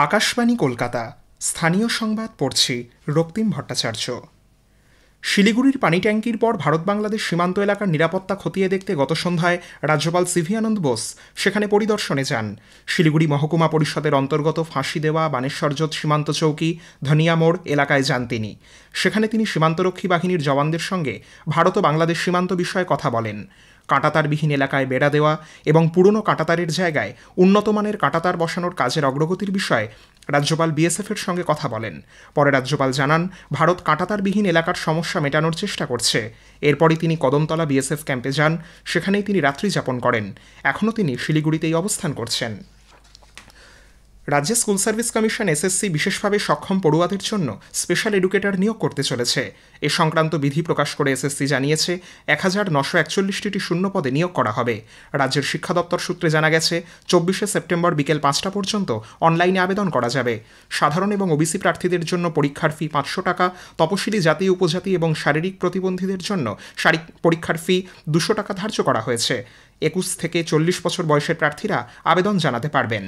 আকাশবাণী কলকাতা স্থানীয় সংবাদ পড়ছি রক্তিম ভট্টাচার্য। শিলিগুড়ির পানি ট্যাঙ্কির পর ভারত বাংলাদেশ সীমান্ত এলাকার নিরাপত্তা খতিয়ে দেখতে গত সন্ধ্যায় রাজ্যপাল সিভি আনন্দ বোস সেখানে পরিদর্শনে যান। শিলিগুড়ি মহকুমা পরিষদের অন্তর্গত ফাঁসি দেওয়া বানেশ্বরজোত সীমান্ত চৌকি ধনিয়া মোড় এলাকায় যান তিনি। সেখানে তিনি সীমান্তরক্ষী বাহিনীর জওয়ানদের সঙ্গে ভারত ও বাংলাদেশ সীমান্ত বিষয়ে কথা বলেন। কাঁটাতারবিহীন এলাকায় বেড়া দেওয়া এবং পুরনো কাঁটাতারের জায়গায় উন্নতমানের কাঁটাতার বসানোর কাজের অগ্রগতির বিষয়ে রাজ্যপাল বিএসএফের সঙ্গে কথা বলেন। পরে রাজ্যপাল জানান, ভারত কাঁটাতারবিহীন এলাকার সমস্যা মেটানোর চেষ্টা করছে। এরপরই তিনি কদমতলা বিএসএফ ক্যাম্পে যান, সেখানেই তিনি রাত্রি যাপন করেন। এখনও তিনি শিলিগুড়িতেই অবস্থান করছেন। রাজ্যে স্কুল সার্ভিস কমিশন এসএসসি বিশেষভাবে সক্ষম পড়ুয়াদের জন্য স্পেশাল এডুকেটর নিয়োগ করতে চলেছে। এ সংক্রান্ত বিধি প্রকাশ করে এসএসসি জানিয়েছে 1941টি শূন্য পদে নিয়োগ করা হবে। রাজ্যের শিক্ষা দপ্তর সূত্রে জানা গেছে 24শে সেপ্টেম্বর বিকেল 5টা পর্যন্ত অনলাইনে আবেদন করা যাবে। সাধারণ এবং ওবিসি প্রার্থীদের জন্য পরীক্ষার ফি 500 টাকা, তপশিলি জাতি উপজাতি এবং শারীরিক প্রতিবন্ধীদের জন্য পরীক্ষার ফি 200 টাকা ধার্য করা হয়েছে। 21 থেকে 40 বছর বয়সের প্রার্থীরা আবেদন জানাতে পারবেন।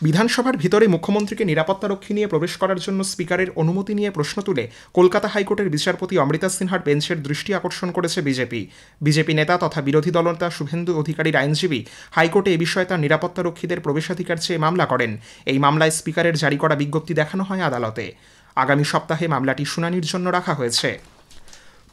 বিধানসভার ভিতরে মুখ্যমন্ত্রীকে নিরাপত্তারক্ষী নিয়ে প্রবেশ করার জন্য স্পিকারের অনুমতি নিয়ে প্রশ্ন তুলে কলকাতা হাইকোর্টের বিচারপতি অমৃতা সিনহার বেঞ্চের দৃষ্টি আকর্ষণ করেছে বিজেপি নেতা তথা বিরোধী দলনেতা শুভেন্দু অধিকারীর আইনজীবী হাইকোর্টে এ বিষয়ে তার নিরাপত্তারক্ষীদের প্রবেশাধিকার চেয়ে মামলা করেন। এই মামলায় স্পিকারের জারি করা বিজ্ঞপ্তি দেখানো হয় আদালতে। আগামী সপ্তাহে মামলাটি শুনানির জন্য রাখা হয়েছে।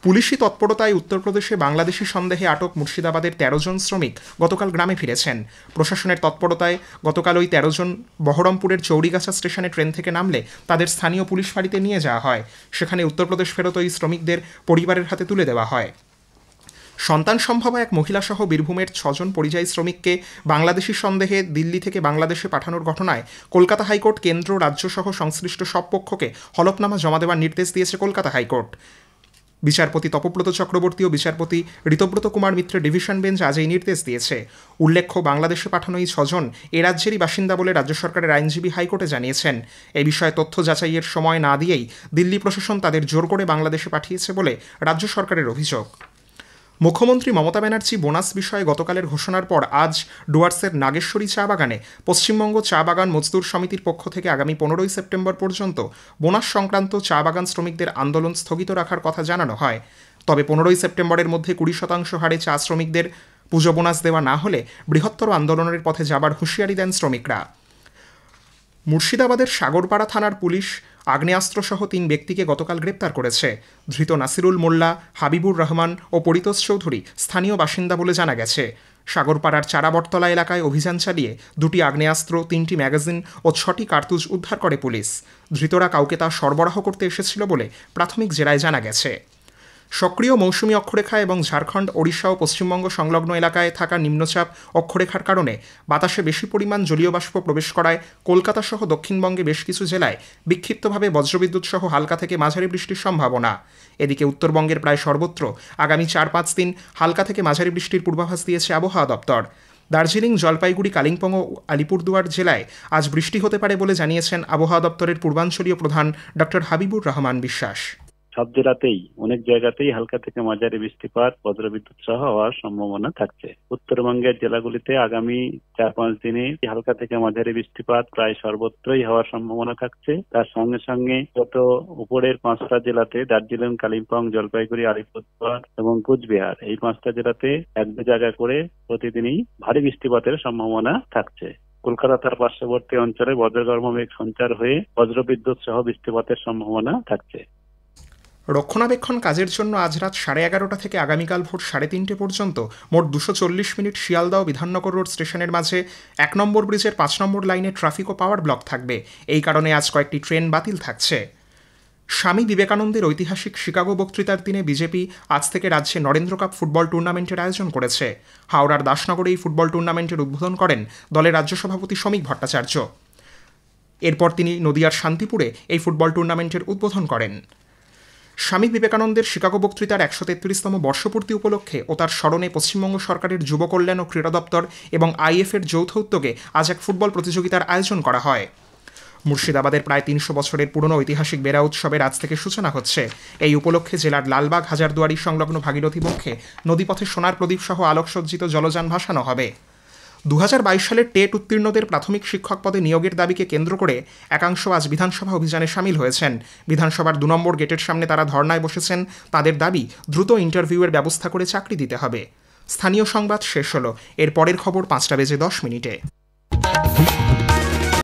পুলিশি তৎপরতায় উত্তরপ্রদেশে বাংলাদেশি সন্দেহে আটক মুর্শিদাবাদের 13 জন শ্রমিক গতকাল গ্রামে ফিরেছেন। প্রশাসনের তৎপরতায় গতকাল ওই 13 জন বহরমপুরের চৌরিগাছা স্টেশনে ট্রেন থেকে নামলে তাদের স্থানীয় পুলিশ ফাঁড়িতে নিয়ে যাওয়া হয়। সেখানে উত্তরপ্রদেশ ফেরত ওই শ্রমিকদের পরিবারের হাতে তুলে দেওয়া হয়। সন্তান সম্ভবা এক মহিলাসহ বীরভূমের 6 জন পরিযায়ী শ্রমিককে বাংলাদেশি সন্দেহে দিল্লি থেকে বাংলাদেশে পাঠানোর ঘটনায় কলকাতা হাইকোর্ট কেন্দ্র রাজ্যসহ সংশ্লিষ্ট সব পক্ষকে হলফনামা জমা দেওয়ার নির্দেশ দিয়েছে কলকাতা হাইকোর্ট। বিচারপতি তপব্রত চক্রবর্তী ও বিচারপতি ঋতব্রত কুমার মিত্রের ডিভিশন বেঞ্চ আজ এই নির্দেশ দিয়েছে। উল্লেখ্য, বাংলাদেশে পাঠানো এই 6 জন এ রাজ্যেরই বাসিন্দা বলে রাজ্য সরকারের আইনজীবী হাইকোর্টে জানিয়েছেন। এই বিষয়ে তথ্য যাচাইয়ের সময় না দিয়েই দিল্লি প্রশাসন তাদের জোর করে বাংলাদেশে পাঠিয়েছে বলে রাজ্য সরকারের অভিযোগ। মুখ্যমন্ত্রী মমতা ব্যানার্জি বোনাস বিষয়ে গতকালের ঘোষণার পর আজ ডুয়ার্সের নাগেশ্বরী চা বাগানে পশ্চিমবঙ্গ চা বাগান মজদুর সমিতির পক্ষ থেকে আগামী 15ই সেপ্টেম্বর পর্যন্ত বোনাস সংক্রান্ত চা বাগান শ্রমিকদের আন্দোলন স্থগিত রাখার কথা জানানো হয়। তবে 15ই সেপ্টেম্বরের মধ্যে 20% হারে চা শ্রমিকদের পুজো বোনাস দেওয়া না হলে বৃহত্তর আন্দোলনের পথে যাবার হুঁশিয়ারি দেন শ্রমিকরা। মুর্শিদাবাদের সাগরপাড়া থানার পুলিশ আগ্নেয়াস্ত্রসহ 3 ব্যক্তিকে গতকাল গ্রেপ্তার করেছে। ধৃত নাসিরুল মোল্লা, হাবিবুর রহমান ও পরিতোষ চৌধুরী স্থানীয় বাসিন্দা বলে জানা গেছে। সাগরপাড়ার চারাবটতলা এলাকায় অভিযান চালিয়ে 2টি আগ্নেয়াস্ত্র, 3টি ম্যাগাজিন ও 6টি কার্তুজ উদ্ধার করে পুলিশ। ধৃতরা কাউকে তা সরবরাহ করতে এসেছিল বলে প্রাথমিক জেরায় জানা গেছে। সক্রিয় মৌসুমী অক্ষরেখা এবং ঝাড়খণ্ড, ওড়িশা ও পশ্চিমবঙ্গ সংলগ্ন এলাকায় থাকা নিম্নচাপ অক্ষরেখার কারণে বাতাসে বেশি পরিমাণ জলীয় বাষ্প প্রবেশ করায় কলকাতা সহ দক্ষিণবঙ্গে বেশ কিছু জেলায় বিক্ষিপ্তভাবে বজ্রবিদ্যুৎ সহ হালকা থেকে মাঝারি বৃষ্টির সম্ভাবনা। এদিকে উত্তরবঙ্গের প্রায় সর্বত্র আগামী 4-5 দিন হালকা থেকে মাঝারি বৃষ্টির পূর্বাভাস দিয়েছে আবহাওয়া দপ্তর। দার্জিলিং, জলপাইগুড়ি, কালিম্পং ও আলিপুরদুয়ার জেলায় আজ বৃষ্টি হতে পারে বলে জানিয়েছেন আবহাওয়া দপ্তরের পূর্বাঞ্চলীয় প্রধান ডক্টর হাবিবুর রহমান বিশ্বাস। সব জেলাতেই অনেক জায়গাতেই হালকা থেকে মাঝারি বৃষ্টিপাত, বজ্রবিদ্যুৎ সহ হওয়ার সম্ভাবনা থাকছে। উত্তরবঙ্গের জেলাগুলিতে আগামী 4-5 দিনে হালকা থেকে মাঝারি বৃষ্টিপাত প্রায় সর্বত্রই হওয়ার সম্ভাবনা থাকছে। তার সঙ্গে সঙ্গে যত উপরের 5টা জেলাতে দার্জিলিং, কালিম্পং, জলপাইগুড়ি, আলিপুরদুয়ার এবং কুচবিহার, এই 5টা জেলাতে 1-2 জায়গা করে প্রতিদিনই ভারী বৃষ্টিপাতের সম্ভাবনা থাকছে। কলকাতা তার পার্শ্ববর্তী অঞ্চলে বজ্রগর্ভ মেঘ সঞ্চার হয়ে বজ্রবিদ্যুৎ সহ বৃষ্টিপাতের সম্ভাবনা থাকছে। রক্ষণাবেক্ষণ কাজের জন্য আজ রাত 11:30 থেকে আগামীকাল ভোর 3:30 পর্যন্ত মোট 240 মিনিট শিয়ালদহ ও বিধাননগর রোড স্টেশনের মাঝে 1 নম্বর ব্রিজের 5 নম্বর লাইনে ট্রাফিক ও পাওয়ার ব্লক থাকবে। এই কারণে আজ কয়েকটি ট্রেন বাতিল থাকছে। স্বামী বিবেকানন্দের ঐতিহাসিক শিকাগো বক্তৃতার দিনে বিজেপি আজ থেকে রাজ্যে নরেন্দ্র কাপ ফুটবল টুর্নামেন্টের আয়োজন করেছে। হাওড়ার দাসনগরে এই ফুটবল টুর্নামেন্টের উদ্বোধন করেন দলের রাজ্য সভাপতি সমীক ভট্টাচার্য। এরপর তিনি নদিয়ার শান্তিপুরে এই ফুটবল টুর্নামেন্টের উদ্বোধন করেন। স্বামী বিবেকানন্দের শিকাগো বক্তৃতার 133তম বর্ষপূর্তি উপলক্ষে ও তার স্মরণে পশ্চিমবঙ্গ সরকারের যুব কল্যাণ ও ক্রীড়া দপ্তর এবং আইএফের যৌথ উদ্যোগে আজ এক ফুটবল প্রতিযোগিতার আয়োজন করা হয়। মুর্শিদাবাদের প্রায় 300 বছরের পুরনো ঐতিহাসিক বেড়া উৎসবের আজ থেকে সূচনা হচ্ছে। এই উপলক্ষে জেলার লালবাগ, হাজারদুয়ারি সংলগ্ন ভাগীরথী বক্ষে নদীপথে সোনার প্রদীপ সহ আলোকসজ্জিত জলযান ভাসানো হবে। 2022 সালের টেট উত্তীর্ণদের প্রাথমিক শিক্ষক পদে নিয়োগের দাবিকে কেন্দ্র করে একাংশ আজ বিধানসভা অভিযানে সামিল হয়েছেন। বিধানসভার 2 নম্বর গেটের সামনে তারা ধর্নায় বসেছেন। তাদের দাবি, দ্রুত ইন্টারভিউয়ের ব্যবস্থা করে চাকরি দিতে হবে। স্থানীয় সংবাদ শেষ হলো। এর পরের খবর 5টা বেজে 10 মিনিটে।